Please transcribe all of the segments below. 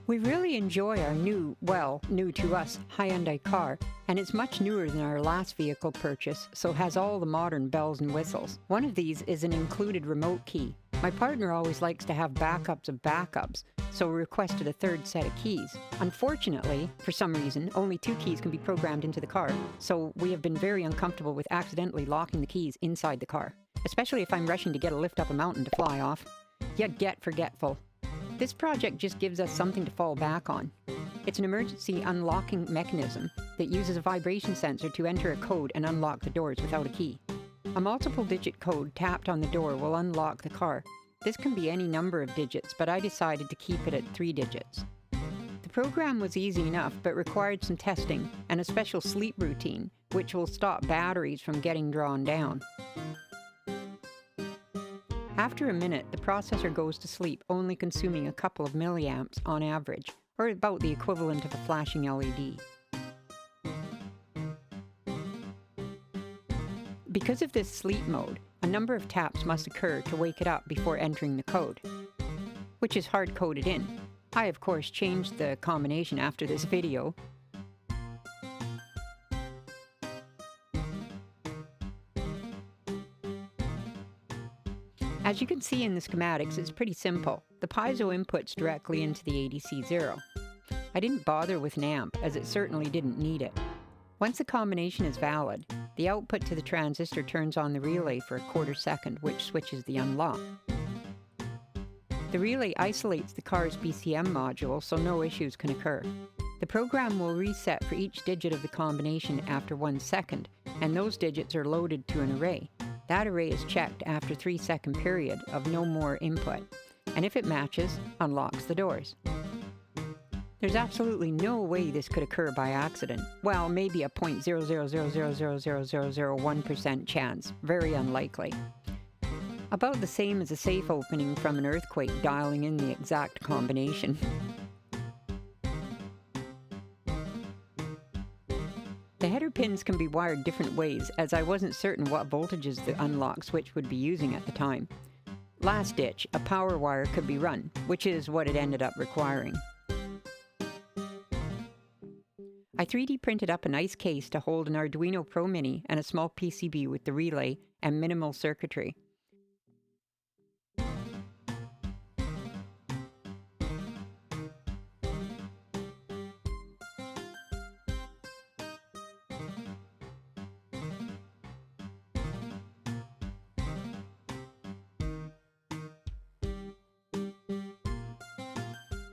We really enjoy our new to us, Hyundai car, and it's much newer than our last vehicle purchase, so has all the modern bells and whistles. One of these is an included remote key. My partner always likes to have backups of backups, so we requested a third set of keys. Unfortunately, for some reason, only 2 keys can be programmed into the car, so we have been very uncomfortable with accidentally locking the keys inside the car, especially if I'm rushing to get a lift up a mountain to fly off. You get forgetful. This project just gives us something to fall back on. It's an emergency unlocking mechanism that uses a vibration sensor to enter a code and unlock the doors without a key. A multiple-digit code tapped on the door will unlock the car. This can be any number of digits, but I decided to keep it at 3 digits. The program was easy enough, but required some testing and a special sleep routine, which will stop batteries from getting drawn down. After a minute, the processor goes to sleep, only consuming a couple of milliamps on average, or about the equivalent of a flashing LED. Because of this sleep mode, a number of taps must occur to wake it up before entering the code, which is hard-coded in. I, of course, changed the combination after this video. As you can see in the schematics, it's pretty simple. The piezo inputs directly into the ADC0. I didn't bother with an amp, as it certainly didn't need it. Once the combination is valid, the output to the transistor turns on the relay for a quarter second, which switches the unlock. The relay isolates the car's BCM module, so no issues can occur. The program will reset for each digit of the combination after 1 second, and those digits are loaded to an array. That array is checked after a 3-second period of no more input, and if it matches, unlocks the doors. There's absolutely no way this could occur by accident. Well, maybe a 0.000000001% chance, very unlikely. About the same as a safe opening from an earthquake dialing in the exact combination. The header pins can be wired different ways, as I wasn't certain what voltages the unlock switch would be using at the time. Last ditch, a power wire could be run, which is what it ended up requiring. I 3D printed up a nice case to hold an Arduino Pro Mini and a small PCB with the relay and minimal circuitry.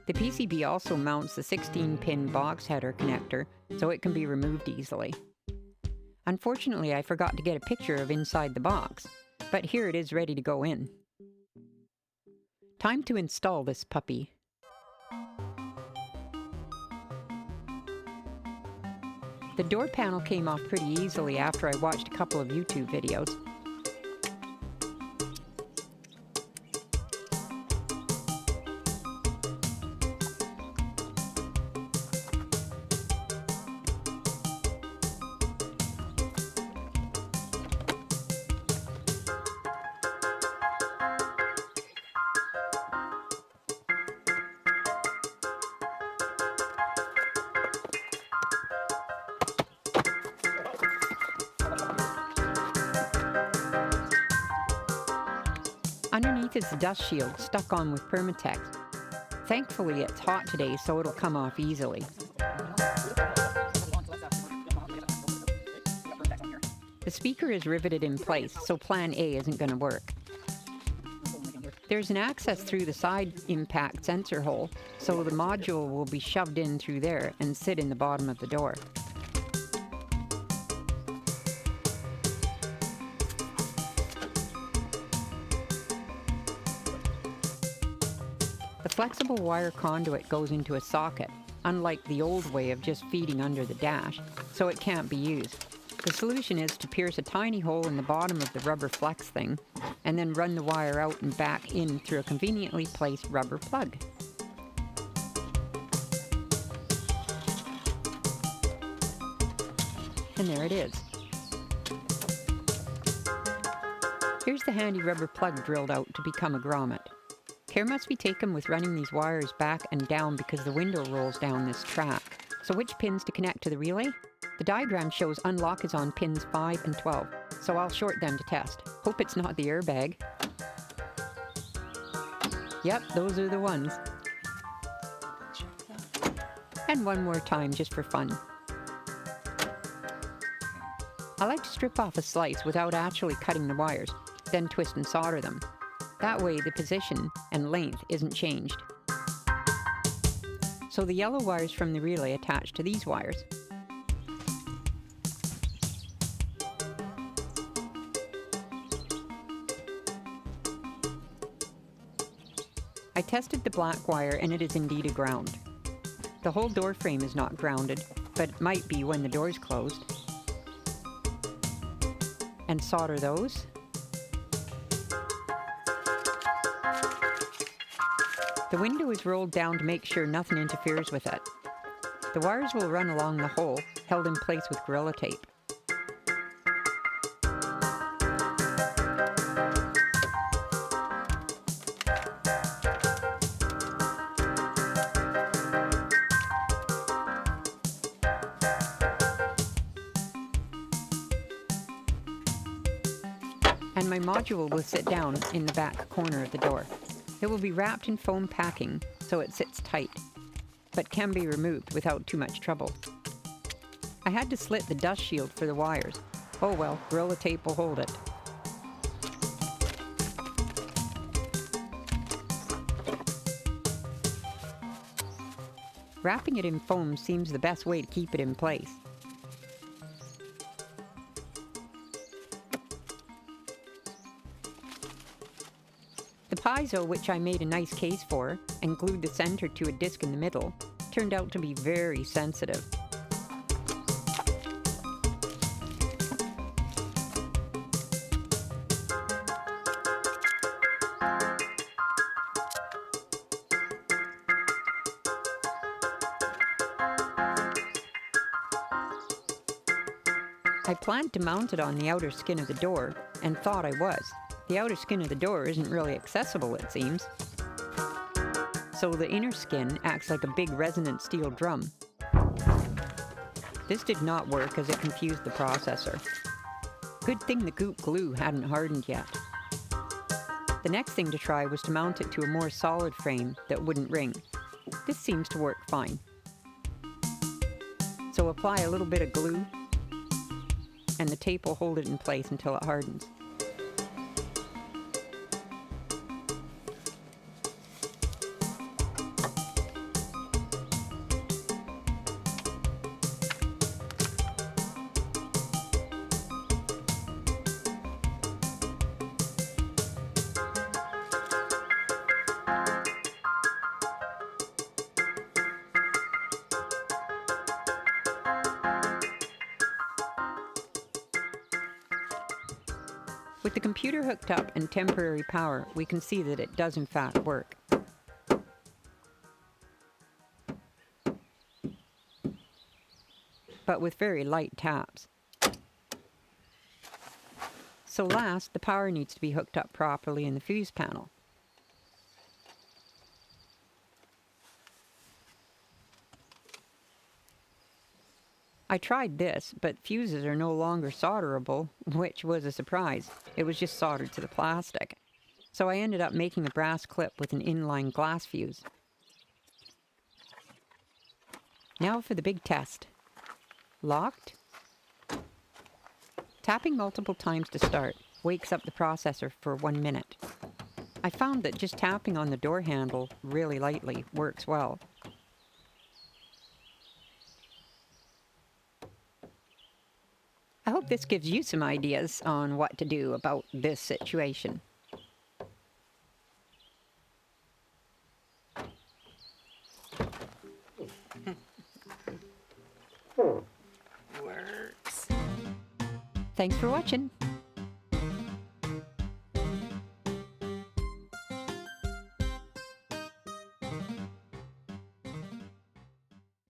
The PCB also mounts the 16-pin box header connector, so it can be removed easily. Unfortunately, I forgot to get a picture of inside the box, but here it is ready to go in. Time to install this puppy. The door panel came off pretty easily after I watched a couple of YouTube videos. Underneath is the dust shield stuck on with Permatex. Thankfully it's hot today, so it'll come off easily. The speaker is riveted in place, so plan A isn't going to work. There's an access through the side impact sensor hole, so the module will be shoved in through there and sit in the bottom of the door. The flexible wire conduit goes into a socket, unlike the old way of just feeding under the dash, so it can't be used. The solution is to pierce a tiny hole in the bottom of the rubber flex thing, and then run the wire out and back in through a conveniently placed rubber plug. And there it is. Here's the handy rubber plug drilled out to become a grommet. Care must be taken with running these wires back and down because the window rolls down this track. So which pins to connect to the relay? The diagram shows unlock is on pins 5 and 12, so I'll short them to test. Hope it's not the airbag. Yep, those are the ones. And one more time just for fun. I like to strip off a slice without actually cutting the wires, then twist and solder them. That way the position and length isn't changed. So the yellow wires from the relay attach to these wires. I tested the black wire and it is indeed a ground. The whole door frame is not grounded, but it might be when the door is closed. And solder those. The window is rolled down to make sure nothing interferes with it. The wires will run along the hole, held in place with Gorilla Tape. And my module will sit down in the back corner of the door. It will be wrapped in foam packing so it sits tight, but can be removed without too much trouble. I had to slit the dust shield for the wires. Oh well, Gorilla Tape will hold it. Wrapping it in foam seems the best way to keep it in place. The piezo, which I made a nice case for and glued the center to a disc in the middle, turned out to be very sensitive. I planned to mount it on the outer skin of the door, and thought I was. The outer skin of the door isn't really accessible, it seems. So the inner skin acts like a big resonant steel drum. This did not work as it confused the processor. Good thing the goop glue hadn't hardened yet. The next thing to try was to mount it to a more solid frame that wouldn't ring. This seems to work fine. So apply a little bit of glue, and the tape will hold it in place until it hardens. With the computer hooked up and temporary power, we can see that it does in fact work. But with very light taps. So last, the power needs to be hooked up properly in the fuse panel. I tried this, but fuses are no longer solderable, which was a surprise. It was just soldered to the plastic. So I ended up making a brass clip with an inline glass fuse. Now for the big test. Locked. Tapping multiple times to start wakes up the processor for 1 minute. I found that just tapping on the door handle really lightly works well. I hope this gives you some ideas on what to do about this situation. Works. Thanks for watching.